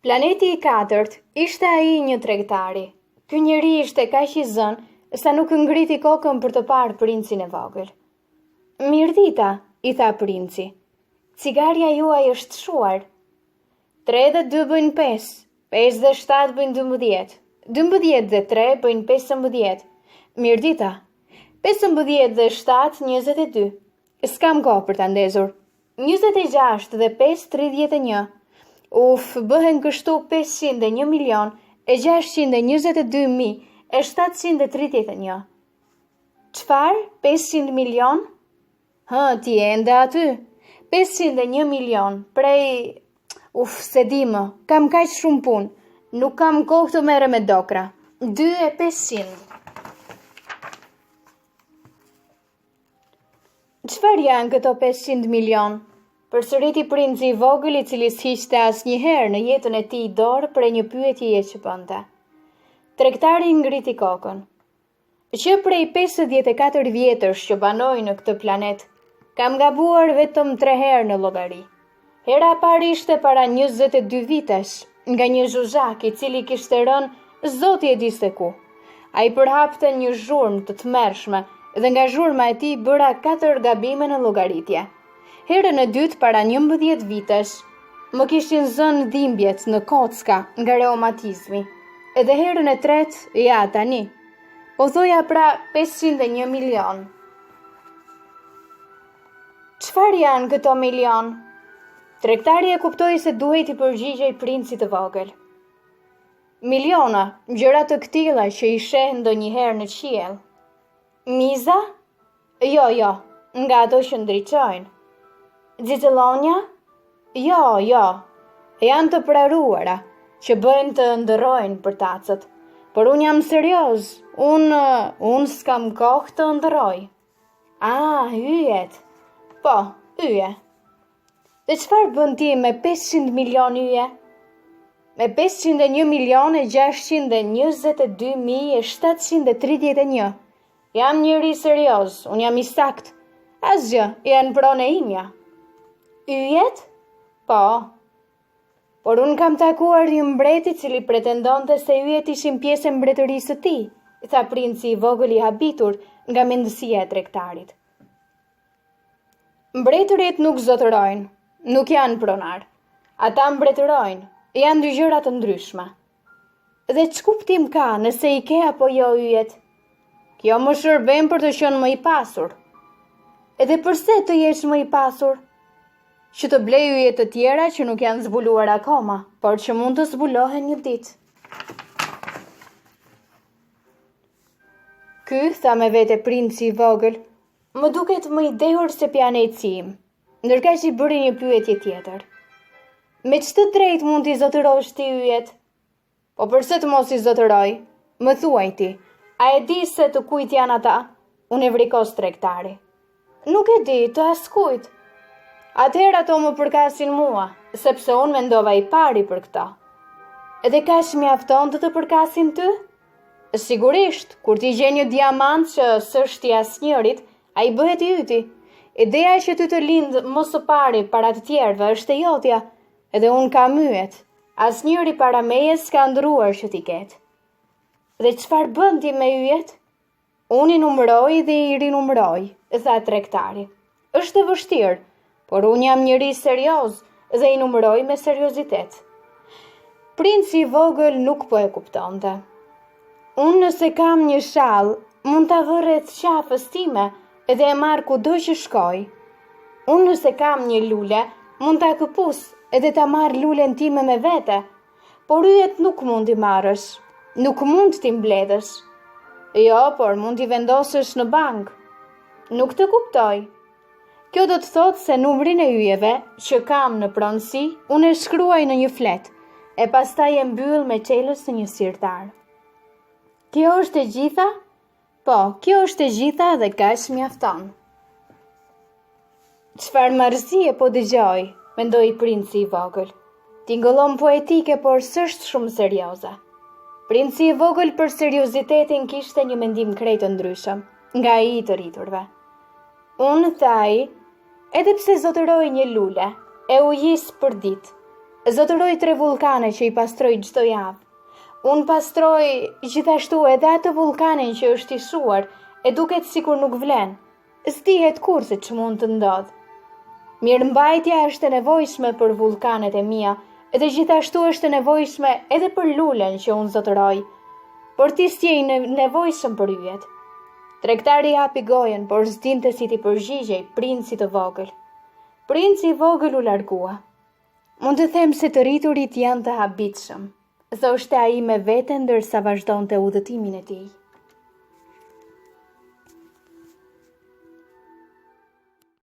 Planeti i katërt ishte ai një tregtari. Ky njeri ishte kaq i zënë sa nuk ngriti kokën për të parë princin e vogël. Mirdita, i tha princi. Cigarja juaj është shuar. 3 dhe 2 bëjnë 5, 5 dhe 7 bëjnë 12, 12 dhe 3 bëjnë 15. Mirdita, 15 dhe 7, 22. S'kam kohë për ta ndezur. 26 dhe 5, 31. Bëhen kështu 501.622.731. Çfarë? 500 milion? Ti ende aty? 501 milion, prej... se di më, kam kaq shumë punë. Nuk kam kohë të merre me dokra. 2.500. Çfarë janë këto 500 milion? Përsëriti princi i vogël, i cili s'hiqte asnjëherë në jetën e tij dorë prej një pyetjeje që bënte. Tregtari ngriti kokën. Që prej 54 vjetësh që banoj në këtë planet, kam gabuar vetëm 3 herë në llogari. Hera e parë ishte para 22 vitesh, nga një zhuzhak i cili kishte rënë zoti e di se ku. Ai përhapte një zhurmë të tmerrshme dhe nga zhurma e tij bëra 4 gabime në llogaritje. Herën e dytë para 11 vitesh, më kishin zënë dhimbjet në kocka nga reumatizmi. Edhe herën e tretë, ja tani, po thoja pra 501 milion. Çfarë janë këto milion? Tregtari e kuptoi se duhej t'i përgjigjej princit të vogël. Miliona, gjëra të këtilla që i sheh ndonjëherë në qiell. Miza? Jo, nga ato që ndriçojnë. Xixellonja? Jo, janë të praruara, që bëjnë të ndërrojnë për tacët. Por unë jam serioz, unë s'kam kohë të ndërroj. Yjet. Po, yje. Dhe çfarë bën ti me 500 milion yje? Me 501.622.731. Jam njëri serioz, unë jam i sakt. Asgjë, janë pronë e imja. Yjet? Po. Por unë kam takuar një mbret i cili pretendonte se yjet ishin pjesë e mbretërisë së tij, tha princi i vogël i habitur nga mendësia e tregtarit. Mbretërit nuk zotërojnë, nuk janë pronar. Ata mbretërojnë, janë 2 gjëra të ndryshme. Dhe ç'kuptim ka nëse i ke apo jo yjet? Kjo më shërben për të qenë më i pasur. Edhe pse të jesh më i pasur? Që të blej yje të tjera që nuk janë zbuluar akoma, por që mund të zbulohen një ditë. Ky, tha me vete princi i vogël, më duket më i dehur se pianeci im, ndërkaq i bëri një pyetje tjetër. Me ç'të drejt mund t'i zotërosh ti yjet? Po përse të mos i zotëroj? Më thuaj ti, a e di se të kujt janë ata? Unë e vrikos tregtari. Nuk e di, të askujt. Atëherë ato më përkasin mua, sepse unë mendova i pari për këta. Edhe kaq mjafton të përkasin ty? Sigurisht, kur ti gjen një diamant që s'është i asnjërit, ai bëhet i yti. Ideja që ty të lind më së pari para të tjerëve është e jotja, edhe unë kam yjet. Asnjëri para meje s'ka ndruar që ti ketë. Dhe çfarë bën ti me yjet? Unë i numëroj dhe i rinumëroj, tha tregtari. Është e vështirë, por unë jam njëri serioz dhe i numëroj me seriozitet. Princi i vogël nuk po e kuptonte. Unë nëse kam një shall, mund ta vë rreth qafës time edhe e marr kudo që shkoj. Unë nëse kam një lule, mund ta këpus edhe ta marr lulen time me vete, por yjet nuk mund t'i marrësh, nuk mund t'i mbledhësh. Jo, por mund t'i vendosësh në bank. Nuk të kuptoj. Kjo do të thotë se numrin e yjeve që kam në pronësi, unë e shkruaj në një flet, e pastaj e mbyll me çelës së një sirtar. Kjo është e gjitha? Po, kjo është e gjitha dhe kaq mjafton. Çfarë marrësie po dëgjoj, mendoi princi i vogël. Tingëllon poetike, por s'është shumë serioze. Princi i vogël për seriozitetin kishte një mendim krejt të ndryshëm, nga ai i të rriturve. Unë, tha ai, edhe pse zotëroj një lule, e u jis për ditë, Zotëroj 3 vulkane që i pastroj çdo javë. Unë pastroj gjithashtu edhe atë vulkanin që është i shuar e duket sikur nuk vlen. S'dihet kurrë që mund të ndodh. Mirëmbajtja është e nevojshme për vulkanet e mia dhe gjithashtu është e nevojshme edhe për lulen që unë zotëroj. Por ti s'je i nevojshëm për yjet. Tregtari hapi gojen, por s'dinte si t'i përgjigjej Princit të vogël. Princi i vogël u largua. Mund të them se të rriturit janë të habitshëm, thoshte ai me veten ndërsa vazhdonte udhëtimin e tij.